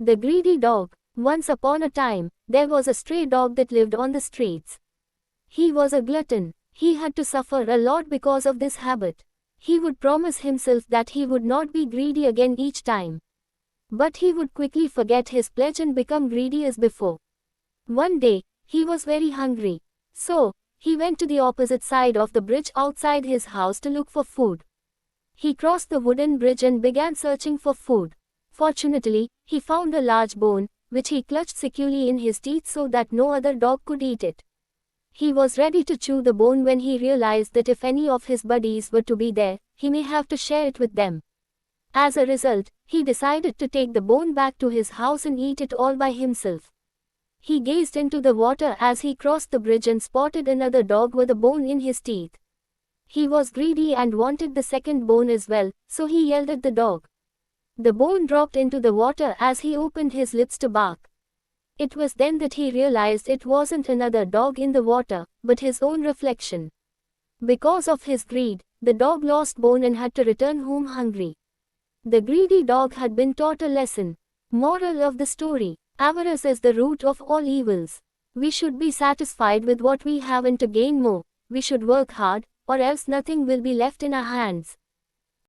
The greedy dog. Once upon a time, there was a stray dog that lived on the streets. He was a glutton. He had to suffer a lot because of this habit. He would promise himself that he would not be greedy again each time. But he would quickly forget his pledge and become greedy as before. One day, he was very hungry. So, he went to the opposite side of the bridge outside his house to look for food. He crossed the wooden bridge and began searching for food. Fortunately, he found a large bone, which he clutched securely in his teeth so that no other dog could eat it. He was ready to chew the bone when he realized that if any of his buddies were to be there, he may have to share it with them. As a result, he decided to take the bone back to his house and eat it all by himself. He gazed into the water as he crossed the bridge and spotted another dog with a bone in his teeth. He was greedy and wanted the second bone as well, so he yelled at the dog. The bone dropped into the water as he opened his lips to bark. It was then that he realized it wasn't another dog in the water, but his own reflection. Because of his greed, the dog lost bone and had to return home hungry. The greedy dog had been taught a lesson. Moral of the story: avarice is the root of all evils. We should be satisfied with what we have, and to gain more, we should work hard, or else nothing will be left in our hands.